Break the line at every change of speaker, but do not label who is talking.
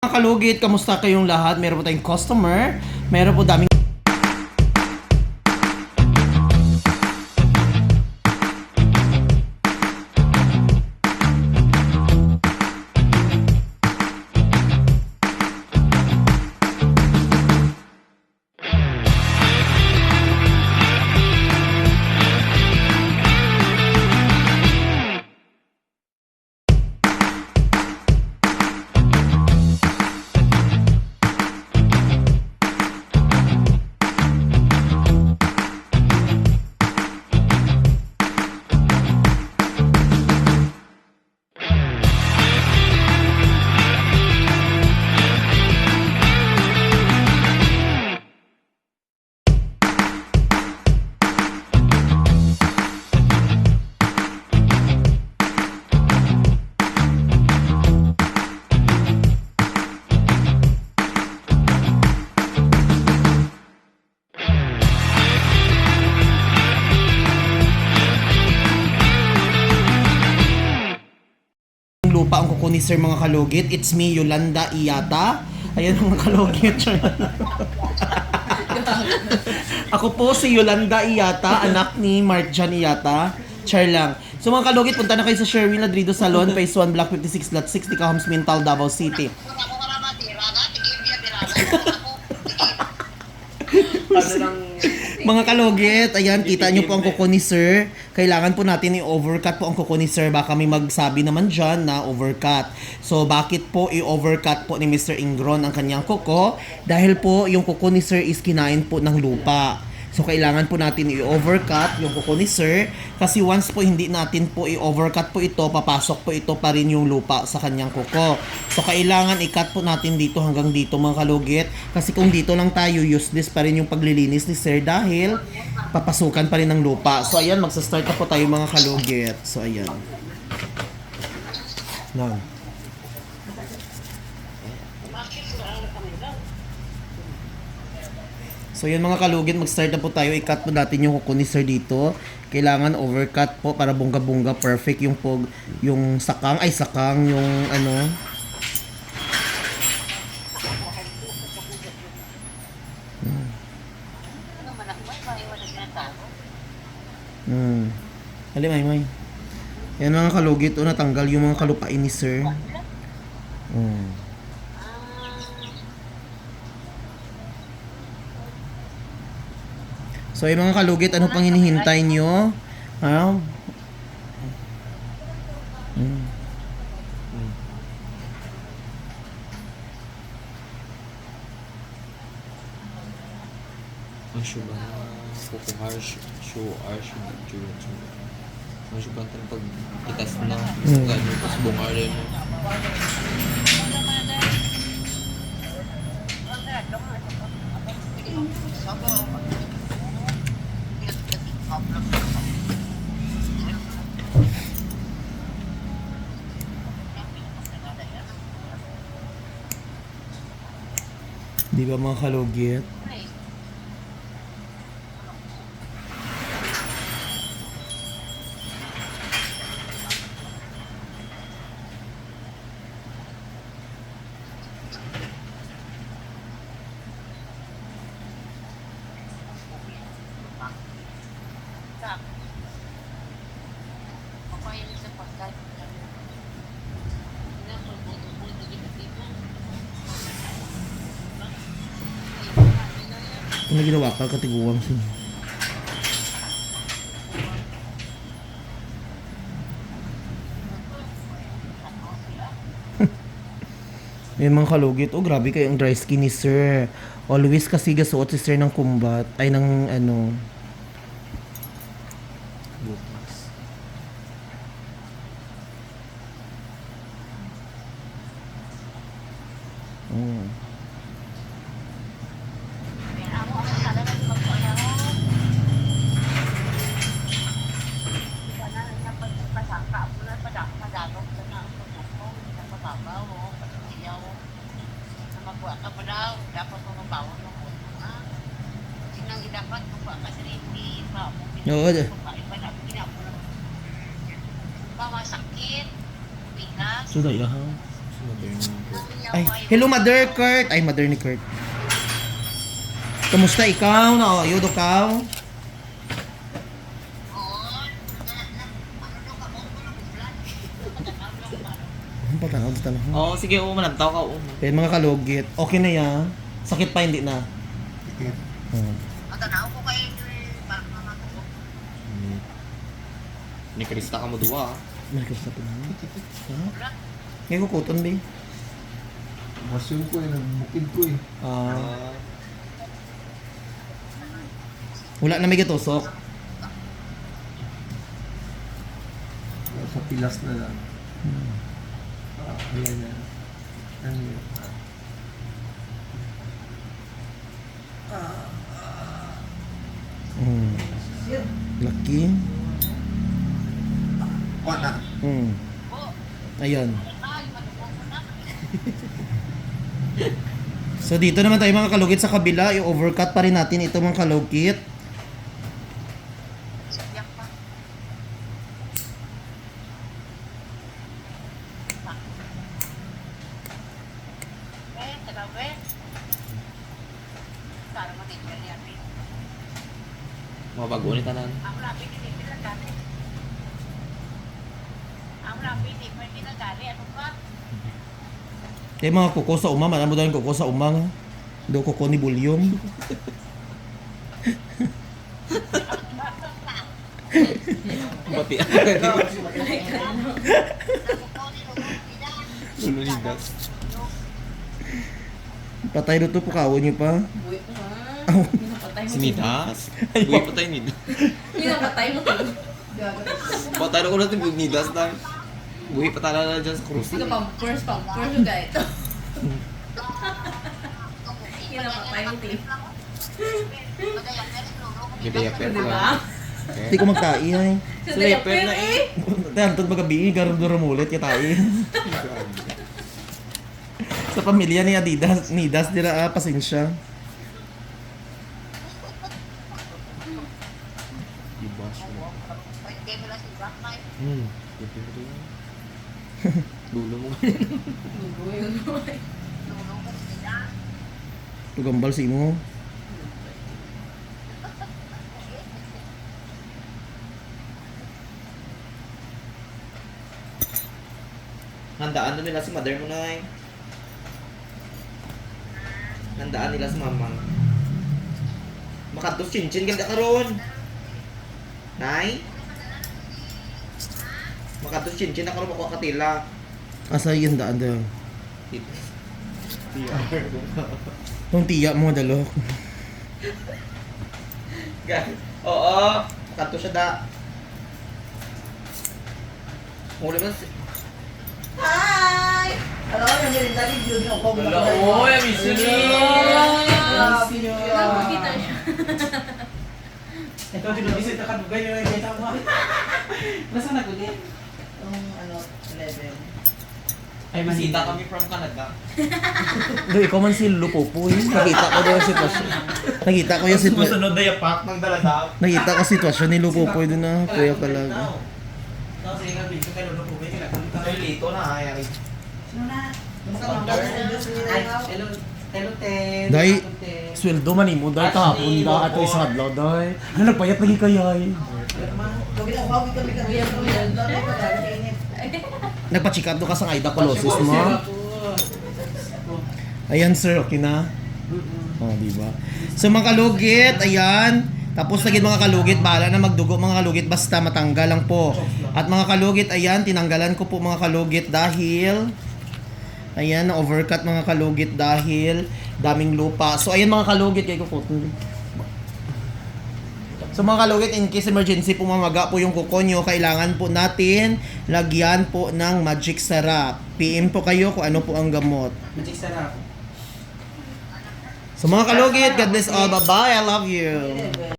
Mga kalugit, kamusta kayong lahat? Meron po tayong customer. Meron po daming lupa ang kuko ni Sir mga kalugit. It's me, Yolanda Iyata. Ayan mga kalugit. Ako po si Yolanda Iyata, anak ni Marjan Iyata. Char lang. So mga kalugit, punta na kayo sa Sherwin Ladrido Salon, Phase 1, Block 56, Lot 60, Cahoms, Mintal, Davao City. Mga kalugit, ayan, kita nyo po ang kuko ni Sir. Kailangan po natin i-overcut po ang kuko ni Sir. Baka may magsabi naman dyan na overcut. So, bakit po i-overcut po ni Mr. Ingron ang kanyang kuko? Dahil po, yung kuko ni Sir is kinain po ng lupa. So, kailangan po natin i-overcut yung kuko ni Sir. Kasi once po hindi natin po i-overcut po ito, papasok po ito pa rin yung lupa sa kanyang kuko. So, kailangan i-cut po natin dito hanggang dito mga kalugit. Kasi kung dito lang tayo, useless pa rin yung paglilinis ni Sir dahil papasukan pa rin ng lupa. So, ayan, magsa-start na po tayo mga kalugit. So, ayan. Now. So yun mga kalugit, mag-start na po tayo. I-cut po natin yung kuko ni Sir dito. Kailangan overcut po para bongga-bongga perfect yung yung sakang, yung ano. May. Yan mga kalugit, natanggal yung mga kalupain ni Sir. So, yung mga kalugit, ano pang hinihintay nyo?
Masyubang kukuhar masyubang pag itas na gano'n pas bungar rin mo.
Di ba mga kalugit? Ano ginawa ka? Katiguwang siya. May mga kalugit. Oh, grabe kayo ang dry skin ni Sir. Always kasi gasuot si Sir ng kumbat. Ay, ng ano.
Bukas.
Oo.
Bawa sakit, bigas.
So, dahil ha?
Si mother ni Kurt.
Ay, hello Mother Kurt. Ay, mother ni Kurt. Kamusta ikaw? Naayod ka? Ang patanaw sa tanong.
Oo, sige, manantaw ka.
Kaya mga kalugit, okay na yan. Sakit pa, hindi na. Oh.
Matanaw ko kayo parang mga ko.
Ni Krista ka mo duwa.
Malakas na pinanong. Ha? Ngayon kukuton, be.
Masyong ko eh, nagbukid ko eh.
Wala na may gatusok.
Sa pilas na lang. Ayan na. Ano yun?
Laki.
Wala.
Ayun. So dito naman tayo mga kalugit sa kabila, i-overcut pa rin natin ito mga kalugit.
Yak pa. Tagaw para matigil yan.
Mga bago ni tanan.
Ako lapit hindi pinagkali. Ako lapit hindi pinagkali. Ano ka?
Kaya mga kuko sa umang, alam mo daw yung kuko sa umang. Do kuko ni Bulyon.
Pati Lulo ni Das.
Patay na to, pukawin niyo pa.
Si Nidas? Buhay patay ni Das.
Pinapatay mo to.
Patay na ko natin ni Das na. Buhay patay na dyan sa krus.
Sige, pampers yung guys. Pinapatay mo to.
Gidaya pero.
Diba?
Hindi ko magkai.
Sleeper na eh.
Tantod magabi, garam-duram ulit kitay. Sa pamilya ni Adidas, Nidas, dila pasensya.
Dibash mo.
Hindi mo lang si Black Knight.
Dulo mo.
Tugambal si mo.
Handaan na nila si mother mo na eh. Handaan nila si mamang. Makatos chinchin ganda karon. Nay? Makatos chinchin na karon makuha katila.
Asa yun daan daw.
Dito.
Itong tiya mo, dalok.
Oo, makatos siya da. Muli mo si...
Hi! Hello, nandiyan tadi video niyo ako.
Oy, miss you.
Nakakita siya.
Ito, dinubisit na kadugay niyo yung kita mo. Nasaan na kulit? Yung ano, level.
Ay, masita kami from Canada.
Do, ikaw man si Lupopoy. Nakita ko daw yung sitwasyon. Nakita ko yung sitwasyon.
Susunod na yapak ng daladap.
Nakita ko sitwasyon ni Lupopoy doon na kuya talaga.
Tapos yung video kay Lolo Pumay, kinakalitan.
Ay, lito na ay.
Sino na? Hello, hello, Ted.
Dahil, sweldo man mo, dahil kahapon da, ato isang adlaw, dahil. Ano, nagpayat lagi kayay. Nagpa-check up do ka sa Aida Colossus mo. Ayan sir, okay na? Oh, di ba? So mga kalugit, ayan. Tapos naging mga kalugit, bahala na magdugo mga kalugit, basta matanggal lang po. At mga kalugit, ayan, tinanggalan ko po mga kalugit dahil ayan, na-overcut mga kalugit dahil daming lupa. So ayan mga kalugit, kayo ko. So mga kalugit, in case emergency po mamaga po yung kuko nyo, kailangan po natin lagyan po ng magic sarap. PM po kayo kung ano po ang gamot.
Magic sarap.
So mga kalugit, God bless all. Bye-bye. I love you.